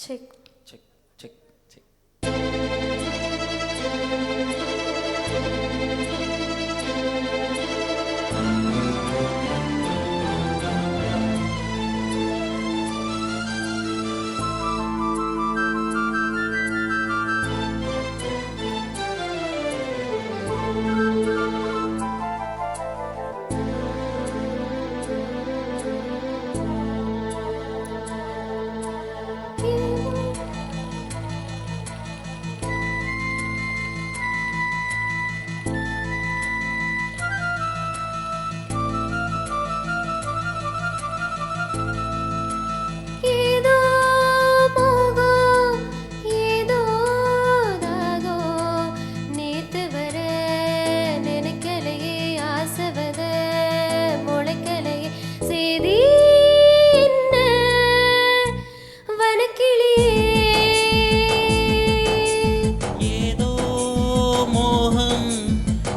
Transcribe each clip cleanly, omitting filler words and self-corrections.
Check check check check.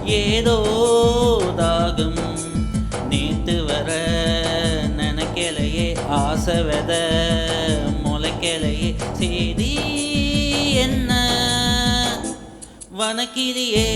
ஏதோ தாகம் நேத்து வர நினைக்கலையே ஆசை வித முளைக்கலையே செய்தி என்ன வனக்கிளியே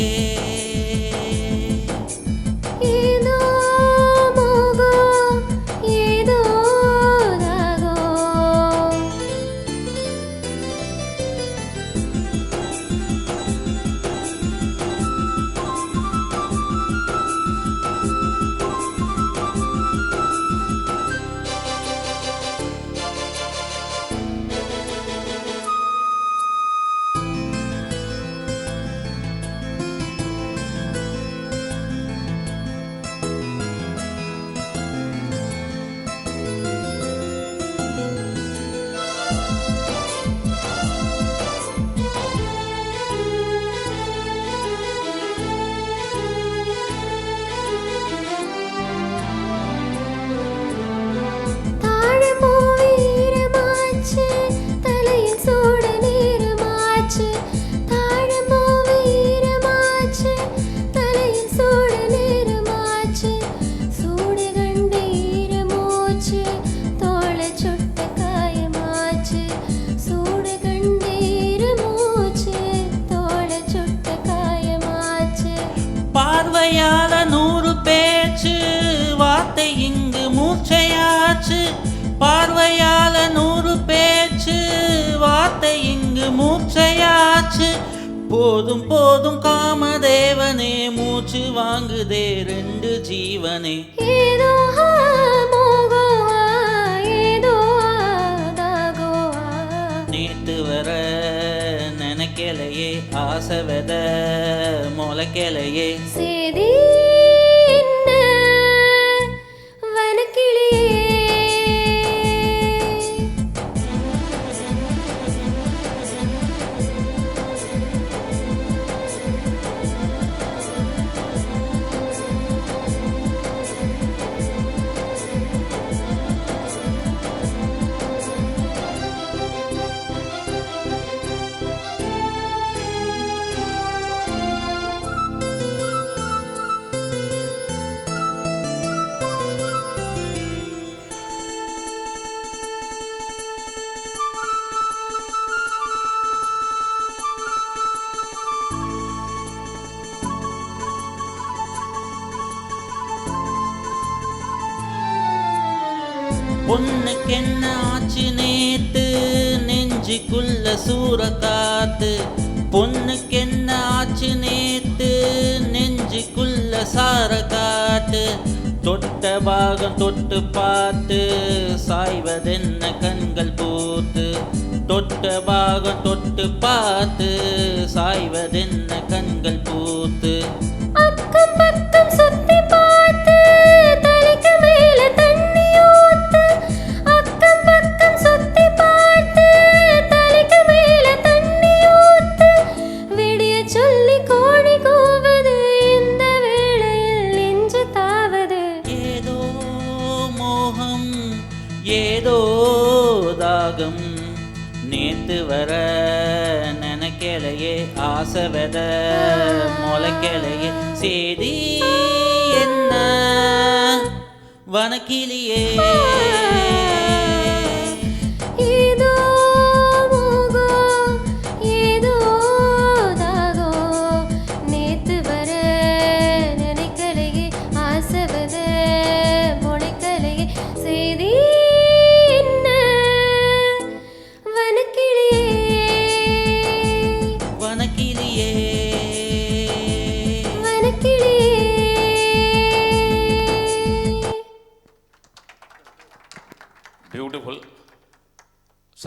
பார்வையால 100 பேச்சு வார்த்தை இங்கு மூர்ச்சையாச்சு பார்வையால 100 பேச்சு வார்த்தை இங்கு மூர்ச்சையாச்சு போதும் போதும் காமதேவனே மூச்சு வாங்குதே 2 ஜீவனே நேத்து வர நினைக்கலையே ஆசை வித முளைக்கலையே சேதி என்ன வனக்கிளியே பொண்ணுக்கு என்ன ஆச்சு நேத்து நெஞ்சுக்குள்ள சூறக்காத்து பொண்ணுக்கு என்ன ஆச்சு நேத்து நெஞ்சுக்குள்ள சார காட்டு தொட்ட பாகம் தொட்டு பார்த்து சாய்வதென்ன கண்கள் பூத்து தொட்ட பாகம் தொட்டு பார்த்து சாய்வதென்ன கண்கள் பூத்து அக்கம் பக்கம் சுத்தி பார்த்து தலைக்கு மேல தண்ணி ஊத்து அக்கம் பக்கம் சுத்தி பார்த்து தலைக்கு மேல தண்ணி ஊத்து விடிய சொல்லி கோழி கூவுது இந்த வேளையில் நெஞ்சு தாவது ஏதோ மோகம் ஏதோ தாகம் நேத்து வர நினைக்கலையே ஆசை வித முளைக்கலையே சேதி என்ன வனக்கிளியே ஏதோ பியூட்டிஃபுல்.